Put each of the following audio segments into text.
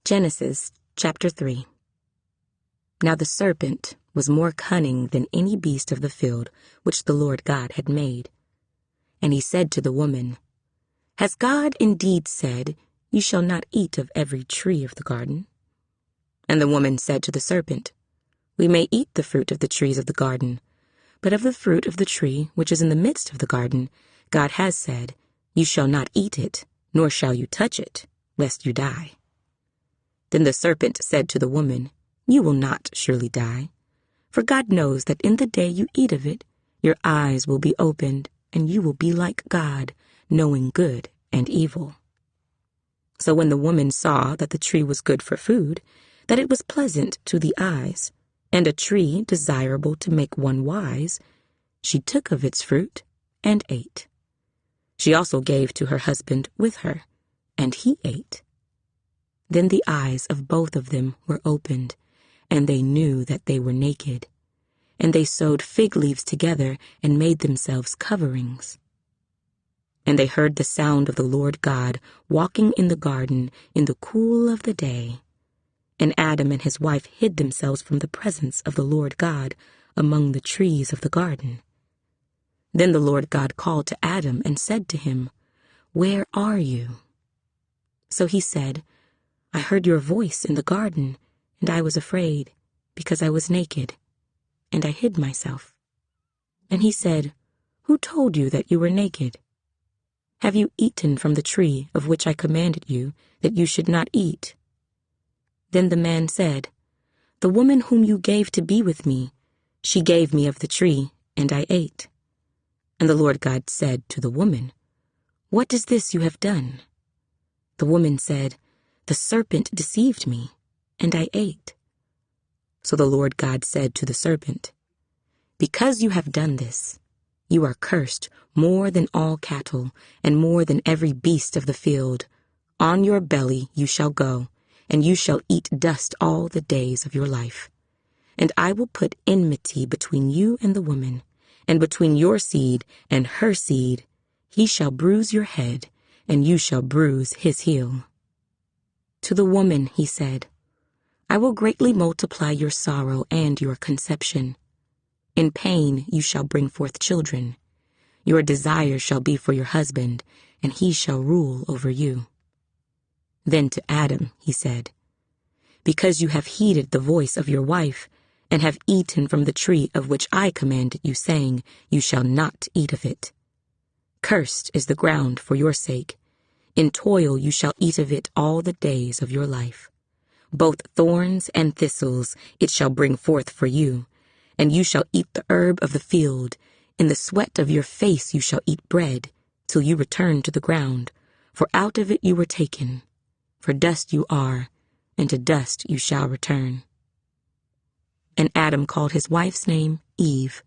Genesis chapter 3. Now the serpent was more cunning than any beast of the field which the Lord God had made. And he said to the woman, Has God indeed said, You shall not eat of every tree of the garden? And the woman said to the serpent, We may eat the fruit of the trees of the garden, but of the fruit of the tree which is in the midst of the garden, God has said, You shall not eat it, nor shall you touch it, lest you die. Then the serpent said to the woman, You will not surely die, for God knows that in the day you eat of it, your eyes will be opened, and you will be like God, knowing good and evil. So when the woman saw that the tree was good for food, that it was pleasant to the eyes, and a tree desirable to make one wise, she took of its fruit and ate. She also gave to her husband with her, and he ate. Then the eyes of both of them were opened, and they knew that they were naked. And they sewed fig leaves together and made themselves coverings. And they heard the sound of the Lord God walking in the garden in the cool of the day. And Adam and his wife hid themselves from the presence of the Lord God among the trees of the garden. Then the Lord God called to Adam and said to him, Where are you? So he said, I heard your voice in the garden, and I was afraid, because I was naked, and I hid myself. And he said, Who told you that you were naked? Have you eaten from the tree of which I commanded you that you should not eat? Then the man said, The woman whom you gave to be with me, she gave me of the tree, and I ate. And the Lord God said to the woman, What is this you have done? The woman said, The serpent deceived me, and I ate. So the Lord God said to the serpent, Because you have done this, you are cursed more than all cattle, and more than every beast of the field. On your belly you shall go, and you shall eat dust all the days of your life. And I will put enmity between you and the woman, and between your seed and her seed. He shall bruise your head, and you shall bruise his heel. To the woman he said, I will greatly multiply your sorrow and your conception. In pain you shall bring forth children. Your desire shall be for your husband, and he shall rule over you. Then to Adam he said, Because you have heeded the voice of your wife, and have eaten from the tree of which I commanded you, saying, You shall not eat of it. Cursed is the ground for your sake. In toil you shall eat of it all the days of your life. Both thorns and thistles it shall bring forth for you, and you shall eat the herb of the field. In the sweat of your face you shall eat bread, till you return to the ground, for out of it you were taken. For dust you are, and to dust you shall return. And Adam called his wife's name Eve,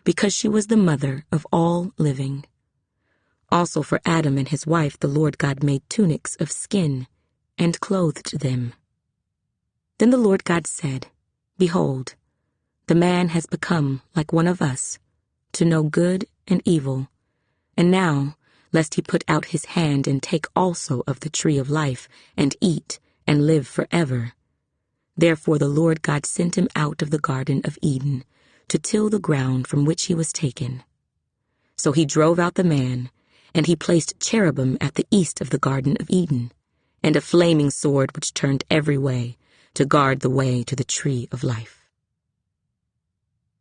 because she was the mother of all living. Also for Adam and his wife the Lord God made tunics of skin, and clothed them. Then the Lord God said, Behold, the man has become like one of us, to know good and evil. And now, lest he put out his hand and take also of the tree of life, and eat, and live forever. Therefore the Lord God sent him out of the Garden of Eden, to till the ground from which he was taken. So he drove out the man, and he placed cherubim at the east of the Garden of Eden, and a flaming sword which turned every way, to guard the way to the tree of life.